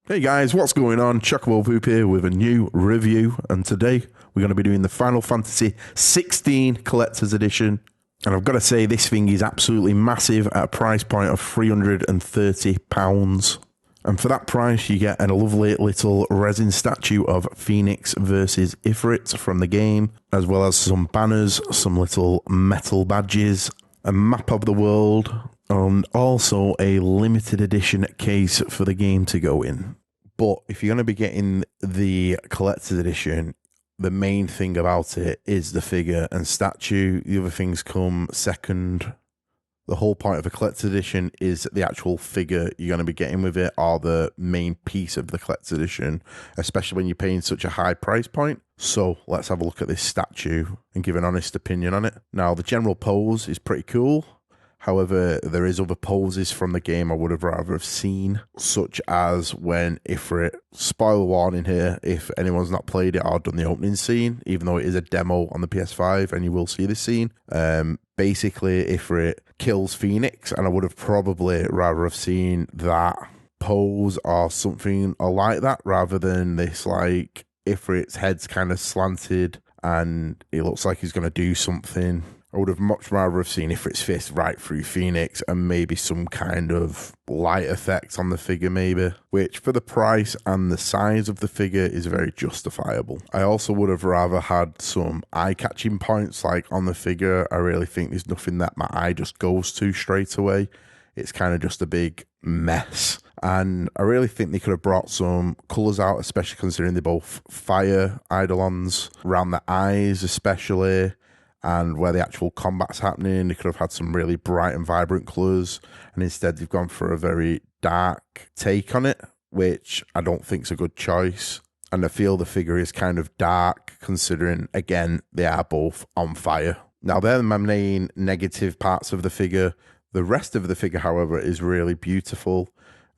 Hey guys, what's going on? Chocobo Poop here with a new review, and today we're going to be doing the Final Fantasy 16 Collector's Edition. And I've got to say, this thing is absolutely massive at a price point of £330. And for that price, you get a lovely little resin statue of Phoenix versus Ifrit from the game, as well as some banners, some little metal badges, a map of the world, and also a limited edition case for the game to go in. But if you're going to be getting the collector's edition, the main thing about it is the figure and statue. The other things come second. The whole point of a collector's edition is the actual figure you're going to be getting with it, or the main piece of the collector's edition, especially when you're paying such a high price point. So let's have a look at this statue and give an honest opinion on it. Now, the general pose is pretty cool. However, there is other poses from the game I would have rather have seen, such as when Ifrit, spoiler warning here, if anyone's not played it or done the opening scene, even though it is a demo on the PS5 and you will see this scene, basically Ifrit kills Phoenix, and I would have probably rather have seen that pose or something like that, rather than this, like, Ifrit's head's kind of slanted and it looks like he's going to do something. I would have much rather have seen Ifrit's fist right through Phoenix and maybe some kind of light effect on the figure maybe, which for the price and the size of the figure is very justifiable. I also would have rather had some eye-catching points like on the figure. I really think there's nothing that my eye just goes to straight away. It's kind of just a big mess. And I really think they could have brought some colours out, especially considering they're both fire eidolons, around the eyes especially, and where the actual combat's happening. They could have had some really bright and vibrant colours, and instead they've gone for a very dark take on it, which I don't think is a good choice. And I feel the figure is kind of dark, considering, again, they are both on fire. Now, they're my main negative parts of the figure. The rest of the figure, however, is really beautiful.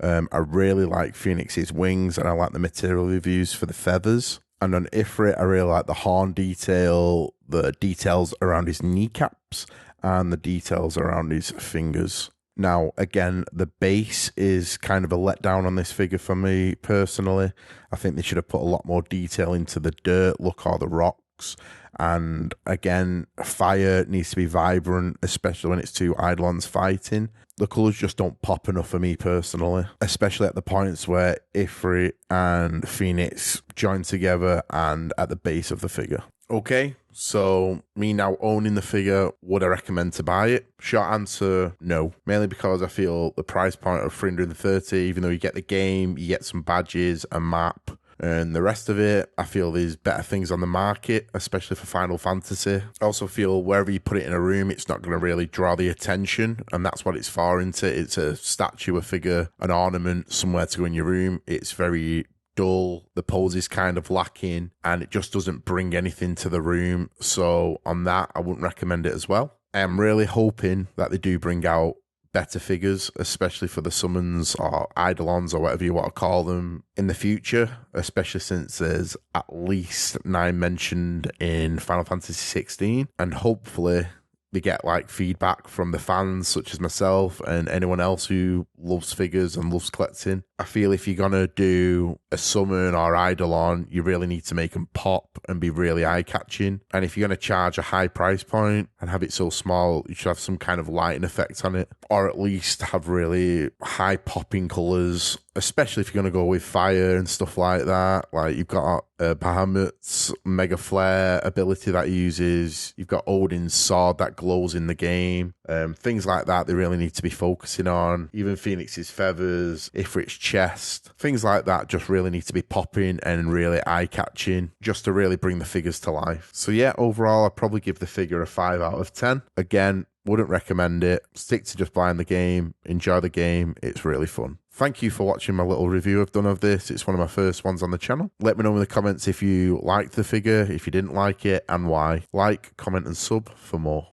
I really like Phoenix's wings, and I like the material they've used for the feathers. And on Ifrit, I really like the horn detail, the details around his kneecaps, and the details around his fingers. Now, again, the base is kind of a letdown on this figure for me, personally. I think they should have put a lot more detail into the dirt look or the rocks. And again, fire needs to be vibrant, especially when it's two eidolons fighting. The colours just don't pop enough for me personally, especially at the points where Ifrit and Phoenix join together and at the base of the figure. Okay, so me now owning the figure, would I recommend to buy it? Short answer, no. Mainly because I feel the price point of $330, even though you get the game, you get some badges, a map, and the rest of it, I feel there's better things on the market, especially for Final Fantasy. I also feel wherever you put it in a room, it's not going to really draw the attention, and that's what it's for, isn't it? It's a statue, a figure, an ornament, somewhere to go in your room. It's very dull, the pose is kind of lacking, and it just doesn't bring anything to the room. So on that, I wouldn't recommend it as well. I am really hoping that they do bring out better figures, especially for the summons or eidolons or whatever you want to call them in the future, especially since there's at least 9 mentioned in Final Fantasy 16, and hopefully they get like feedback from the fans such as myself and anyone else who loves figures and loves collecting. I feel if you're gonna do a summon or eidolon, you really need to make them pop and be really eye-catching. And if you're gonna charge a high price point and have it so small, you should have some kind of lighting effect on it, or at least have really high popping colours, especially if you're gonna go with fire and stuff like that. Like you've got Bahamut's Mega Flare ability that he uses. You've got Odin's sword that glows in the game. Things like that they really need to be focusing on. Even Phoenix's feathers, Ifrit's chest, things like that just really need to be popping and really eye-catching just to really bring the figures to life. So yeah, overall I'd probably give the figure a 5 out of 10. Again, wouldn't recommend it. Stick to just buying the game. Enjoy the game. It's really fun. Thank you for watching my little review I've done of this. It's one of my first ones on the channel. Let me know in the comments if you liked the figure, if you didn't like it, and why. Like, comment, and sub for more.